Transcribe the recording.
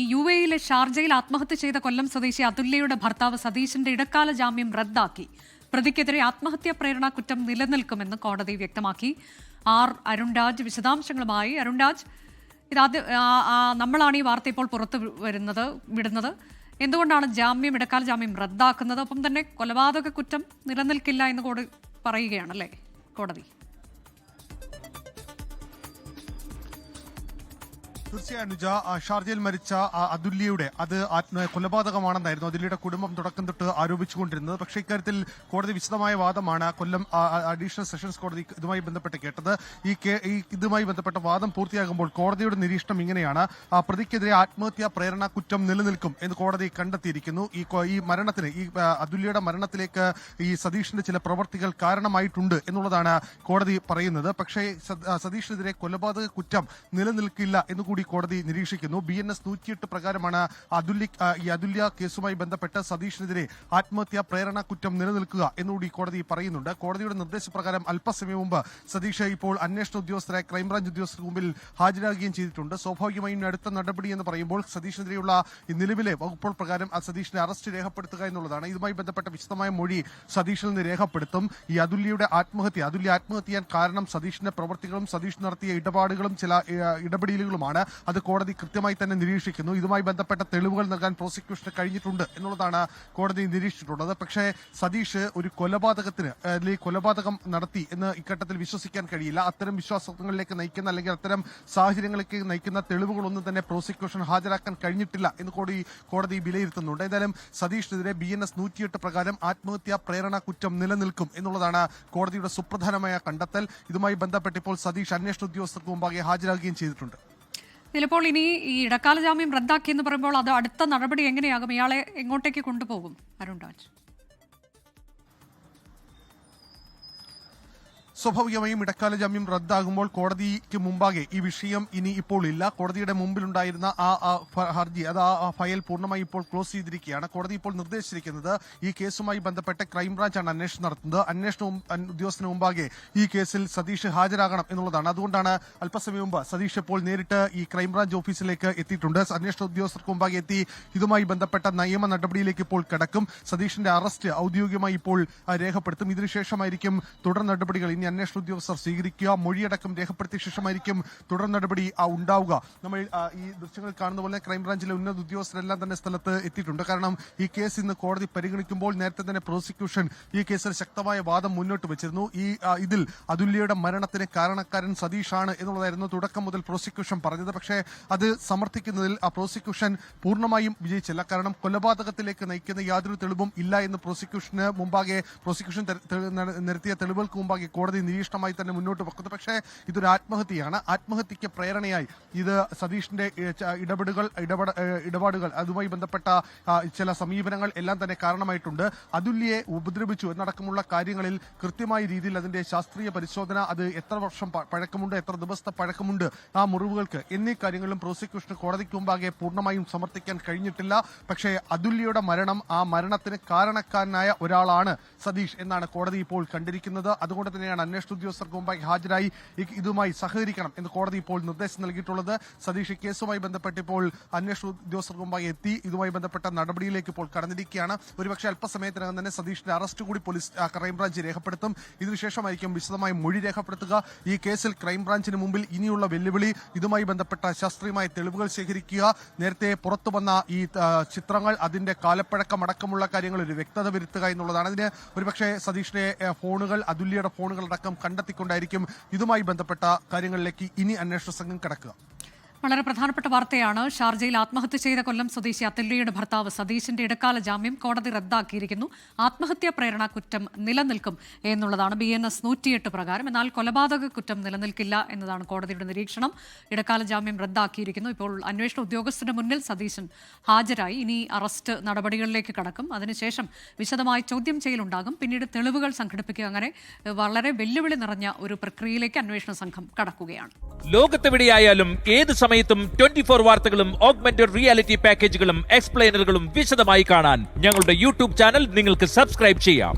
ഈ UAE-ലെ ഷാർജയിൽ ആത്മഹത്യ ചെയ്ത കൊല്ലം സ്വദേശി അതുല്യയുടെ ഭർത്താവ് സതീഷിന്റെ ഇടക്കാല ജാമ്യം റദ്ദാക്കി. പ്രതിക്കെതിരെ ആത്മഹത്യാ പ്രേരണ കുറ്റം നിലനിൽക്കുമെന്ന് കോടതി വ്യക്തമാക്കി. അരുൺരാജ് വിശദാംശങ്ങളുമായി. അരുൺരാജ്, നമ്മളാണ് ഈ വാർത്ത ഇപ്പോൾ പുറത്തു വിടുന്നത്. എന്തുകൊണ്ടാണ് ഇടക്കാല ജാമ്യം റദ്ദാക്കുന്നത്? ഒപ്പം തന്നെ കൊലപാതക കുറ്റം നിലനിൽക്കില്ല എന്ന് പറയുകയാണല്ലേ കോടതി? തീർച്ചയായും അനുജ, ഷാർജയിൽ മരിച്ച അതുല്യയുടെ കൊലപാതകമാണെന്നായിരുന്നു അതുല്യയുടെ കുടുംബം തുടക്കം തൊട്ട് ആരോപിച്ചുകൊണ്ടിരുന്നത്. പക്ഷേ ഇക്കാര്യത്തിൽ കോടതി വിശദമായ വാദമാണ് കൊല്ലം അഡീഷണൽ സെഷൻസ് കോടതി ഇതുമായി ബന്ധപ്പെട്ട് കേട്ടത്. ഇതുമായി ബന്ധപ്പെട്ട വാദം പൂർത്തിയാകുമ്പോൾ കോടതിയുടെ നിരീക്ഷണം ഇങ്ങനെയാണ്: പ്രതിക്കെതിരെ ആത്മഹത്യാ പ്രേരണ കുറ്റം നിലനിൽക്കും എന്ന് കോടതി കണ്ടെത്തിയിരിക്കുന്നു. ഈ മരണത്തിന്, ഈ അതുല്യയുടെ മരണത്തിലേക്ക് ഈ സതീഷിന്റെ ചില പ്രവർത്തികൾ കാരണമായിട്ടുണ്ട് എന്നുള്ളതാണ് കോടതി പറയുന്നത്. പക്ഷേ സതീഷിനെതിരെ കൊലപാതക കുറ്റം നിലനിൽക്കില്ല എന്നുകൂടി കോടതി നിരീക്ഷിക്കുന്നു. BNS 108 പ്രകാരമാണ് അതുല്യ കേസുമായി ബന്ധപ്പെട്ട് സതീഷിനെതിരെ ആത്മഹത്യാ പ്രേരണ കുറ്റം നിലനിൽക്കുക എന്നുകൂടി കോടതി പറയുന്നുണ്ട്. കോടതിയുടെ നിർദ്ദേശപ്രകാരം അല്പസമയം മുമ്പ് സതീഷ് ഇപ്പോൾ അന്വേഷണ ഉദ്യോഗസ്ഥരായ ക്രൈംബ്രാഞ്ച് ഉദ്യോഗസ്ഥർക്ക് മുമ്പിൽ ഹാജരാകുകയും ചെയ്തിട്ടുണ്ട്. സ്വാഭാവികമായും അടുത്ത നടപടി എന്ന് പറയുമ്പോൾ സതീഷിനെതിരെയുള്ള നിലവിലെ വകുപ്പുകൾ പ്രകാരം സതീഷിനെ അറസ്റ്റ് രേഖപ്പെടുത്തുക എന്നുള്ളതാണ്. ഇതുമായി ബന്ധപ്പെട്ട വിശദമായ മൊഴി സതീഷിൽ നിന്ന് രേഖപ്പെടുത്തും. ഈ അതുല്യ ആത്മഹത്യ ചെയ്യാൻ കാരണം സതീഷിന്റെ പ്രവർത്തികളും സതീഷ് നടത്തിയ ഇടപാടുകളും ചില ഇടപെടലുകളുമാണ്. അത് കോടതി കൃത്യമായി തന്നെ നിരീക്ഷിക്കുന്നു. ഇതുമായി ബന്ധപ്പെട്ട തെളിവുകൾ നൽകാൻ പ്രോസിക്യൂഷന് കഴിഞ്ഞിട്ടുണ്ട് എന്നുള്ളതാണ് കോടതി നിരീക്ഷിച്ചിട്ടുള്ളത്. പക്ഷേ സതീഷ് ഒരു കൊലപാതകം നടത്തി എന്ന് ഇഘട്ടത്തിൽ വിശ്വസിക്കാൻ കഴിയില്ല. അത്തരം വിശ്വാസങ്ങളിലേക്ക് നയിക്കുന്ന, അല്ലെങ്കിൽ അത്തരം സാഹചര്യങ്ങളിലേക്ക് നയിക്കുന്ന തെളിവുകളൊന്നും തന്നെ പ്രോസിക്യൂഷൻ ഹാജരാക്കാൻ കഴിഞ്ഞിട്ടില്ല എന്ന് കോടതി വിലയിരുത്തുന്നുണ്ട്. എന്തായാലും സതീഷിനെതിരെ BNS 108 പ്രകാരം ആത്മഹത്യാ പ്രേരണ കുറ്റം നിലനിൽക്കും എന്നുള്ളതാണ് കോടതിയുടെ സുപ്രധാനമായ കണ്ടെത്തൽ. ഇതുമായി ബന്ധപ്പെട്ട് ഇപ്പോൾ സതീഷ് അന്വേഷണ ഉദ്യോഗസ്ഥർക്ക് മുമ്പാകെ ഹാജരാകുകയും ചെയ്തിട്ടുണ്ട്. ചിലപ്പോൾ ഇനി ഈ ഇടക്കാല ജാമ്യം റദ്ദാക്കിയെന്ന് പറയുമ്പോൾ അത് അടുത്ത നടപടി എങ്ങനെയാകും? ഇയാളെ എങ്ങോട്ടേക്ക് കൊണ്ടുപോകും അരുൺരാജ്? സ്വാഭാവികമായും ഇടക്കാല ജാമ്യം റദ്ദാകുമ്പോൾ കോടതിക്ക് മുമ്പാകെ ഈ വിഷയം ഇനി ഇപ്പോൾ ഇല്ല. കോടതിയുടെ മുമ്പിലുണ്ടായിരുന്ന ഹർജി, ആ ഫയൽ പൂർണ്ണമായി ഇപ്പോൾ ക്ലോസ് ചെയ്തിരിക്കുകയാണ്. കോടതി ഇപ്പോൾ നിർദ്ദേശിച്ചിരിക്കുന്നത് ഈ കേസുമായി ബന്ധപ്പെട്ട് ക്രൈംബ്രാഞ്ചാണ് അന്വേഷണം നടത്തുന്നത്. അന്വേഷണ ഉദ്യോഗസ്ഥന് മുമ്പാകെ ഈ കേസിൽ സതീഷ് ഹാജരാകണം എന്നുള്ളതാണ്. അതുകൊണ്ടാണ് അല്പസമയം മുമ്പ് സതീഷ് ഇപ്പോൾ നേരിട്ട് ഈ ക്രൈംബ്രാഞ്ച് ഓഫീസിലേക്ക് എത്തിയിട്ടുണ്ട്. അന്വേഷണ ഉദ്യോഗസ്ഥർക്ക് മുമ്പാകെ എത്തി ഇതുമായി ബന്ധപ്പെട്ട നിയമ നടപടിയിലേക്ക് ഇപ്പോൾ കടക്കും. സതീഷിന്റെ അറസ്റ്റ് ഔദ്യോഗികമായി ഇപ്പോൾ രേഖപ്പെടുത്തും. ഇതിനുശേഷമായിരിക്കും തുടർ നടപടികൾ ഇനി അന്വേഷണ ഉദ്യോഗസ്ഥർ സ്വീകരിക്കുക. മൊഴിയടക്കം രേഖപ്പെടുത്തിയ ശേഷമായിരിക്കും തുടർ നടപടി ഉണ്ടാവുക. നമ്മൾ ഈ ദൃശ്യങ്ങൾ കാണുന്ന പോലെ ക്രൈംബ്രാഞ്ചിലെ ഉന്നത ഉദ്യോഗസ്ഥരെല്ലാം തന്നെ സ്ഥലത്ത് എത്തിയിട്ടുണ്ട്. കാരണം ഈ കേസ് ഇന്ന് കോടതി പരിഗണിക്കുമ്പോൾ നേരത്തെ തന്നെ പ്രോസിക്യൂഷൻ ഈ കേസിൽ ശക്തമായ വാദം മുന്നോട്ട് വെച്ചിരുന്നു. ഇതിൽ അതുല്യയുടെ മരണത്തിന് കാരണക്കാരൻ സതീഷാണ് എന്നുള്ളതായിരുന്നു തുടക്കം മുതൽ പ്രോസിക്യൂഷൻ പറഞ്ഞത്. പക്ഷേ അത് സമർത്ഥിക്കുന്നതിൽ പ്രോസിക്യൂഷൻ പൂർണ്ണമായും വിജയിച്ചില്ല. കാരണം കൊലപാതകത്തിലേക്ക് നയിക്കുന്ന യാതൊരു തെളിവും ഇല്ല എന്ന് പ്രോസിക്യൂഷൻ നിരത്തിയ തെളിവുകൾക്ക് മുമ്പാകെ കോടതി നിരീക്ഷണമായി തന്നെ മുന്നോട്ട് വെക്കുന്നത്. പക്ഷേ ഇതൊരു ആത്മഹത്യയാണ്. ആത്മഹത്യക്ക് പ്രേരണയായി ഇത് സതീഷിന്റെ ഇടപാടുകൾ, അതുമായി ബന്ധപ്പെട്ട ചില സമീപനങ്ങൾ എല്ലാം തന്നെ കാരണമായിട്ടുണ്ട്. അതുല്യയെ ഉപദ്രവിച്ചു എന്നടക്കമുള്ള കാര്യങ്ങളിൽ കൃത്യമായ രീതിയിൽ അതിന്റെ ശാസ്ത്രീയ പരിശോധന, അത് എത്ര വർഷം പഴക്കമുണ്ട്, എത്ര ദിവസത്തെ പഴക്കമുണ്ട് ആ മുറിവുകൾക്ക്, എന്നീ കാര്യങ്ങളും പ്രോസിക്യൂഷന് കോടതിക്ക് മുമ്പാകെ പൂർണ്ണമായും സമർത്ഥിക്കാൻ കഴിഞ്ഞിട്ടില്ല. പക്ഷേ അതുല്യയുടെ മരണം, ആ മരണത്തിന് കാരണക്കാരനായ ഒരാളാണ് സതീഷ് എന്നാണ് കോടതി ഇപ്പോൾ കണ്ടിരിക്കുന്നത്. അതുകൊണ്ട് തന്നെയാണ് അന്വേഷണ ഉദ്യോഗസ്ഥർക്ക് മുമ്പായി ഹാജരായി ഇതുമായി സഹകരിക്കണം എന്ന് കോടതി ഇപ്പോൾ നിർദ്ദേശം നൽകിയിട്ടുള്ളത്. സതീഷ് കേസുമായി ബന്ധപ്പെട്ട് ഇപ്പോൾ അന്വേഷണ ഉദ്യോഗസ്ഥർക്ക് മുമ്പായി എത്തി ഇതുമായി ബന്ധപ്പെട്ട നടപടിയിലേക്ക് ഇപ്പോൾ കടന്നിരിക്കുകയാണ്. ഒരുപക്ഷെ അല്പസമയത്തിനകം തന്നെ സതീഷിന്റെ അറസ്റ്റ് കൂടി പോലീസ് ക്രൈംബ്രാഞ്ച് രേഖപ്പെടുത്തും. ഇതിനുശേഷമായിരിക്കും വിശദമായ മൊഴി രേഖപ്പെടുത്തുക. ഈ കേസിൽ ക്രൈംബ്രാഞ്ചിന് മുമ്പിൽ ഇനിയുള്ള വെല്ലുവിളി ഇതുമായി ബന്ധപ്പെട്ട ശാസ്ത്രീയമായ തെളിവുകൾ ശേഖരിക്കുക. നേരത്തെ പുറത്തു വന്ന ഈ ചിത്രങ്ങൾ, അതിന്റെ കാലപ്പഴക്കം അടക്കമുള്ള കാര്യങ്ങൾ ഒരു വ്യക്തത വരുത്തുക എന്നുള്ളതാണ്. അതിന് ഒരുപക്ഷെ സതീഷിന്റെ ഫോണുകൾ, അതുല്യയുടെ ഫോണുകൾ അടക്കം കണ്ടെത്തിക്കൊണ്ടായിരിക്കും ഇതുമായി ബന്ധപ്പെട്ട കാര്യങ്ങളിലേക്ക് ഇനി അന്വേഷണ സംഘം കടക്കുക. വളരെ പ്രധാനപ്പെട്ട വാർത്തയാണ്. ഷാർജയിൽ ആത്മഹത്യ ചെയ്ത കൊല്ലം സ്വദേശി അതുല്യയുടെ ഭർത്താവ് സതീഷിന്റെ ഇടക്കാല ജാമ്യം കോടതി റദ്ദാക്കിയിരിക്കുന്നു. ആത്മഹത്യാ പ്രേരണ കുറ്റം നിലനിൽക്കും എന്നുള്ളതാണ് BNS 108 പ്രകാരം. എന്നാൽ കൊലപാതക കുറ്റം നിലനിൽക്കില്ല എന്നതാണ് കോടതിയുടെ നിരീക്ഷണം. ഇടക്കാല ജാമ്യം റദ്ദാക്കിയിരിക്കുന്നു. ഇപ്പോൾ അന്വേഷണ ഉദ്യോഗസ്ഥരുടെ മുന്നിൽ സതീശൻ ഹാജരായി. ഇനി അറസ്റ്റ് നടപടികളിലേക്ക് കടക്കും. അതിനുശേഷം വിശദമായ ചോദ്യം ചെയ്യലുണ്ടാകും. പിന്നീട് തെളിവുകൾ സംഘടിപ്പിക്കുക. അങ്ങനെ വളരെ വെല്ലുവിളി നിറഞ്ഞ ഒരു പ്രക്രിയയിലേക്ക് അന്വേഷണ സംഘം കടക്കുകയാണ്. ലോകത്തെവിടെയായാലും ഏത് സമയത്തും 24 വാർത്തകളും ഓഗ്മെന്റഡ് റിയാലിറ്റി പാക്കേജുകളും എക്സ്പ്ലെയിനറുകളും വിശദമായി കാണാൻ ഞങ്ങളുടെ യൂട്യൂബ് ചാനൽ നിങ്ങൾക്ക് സബ്സ്ക്രൈബ് ചെയ്യാം.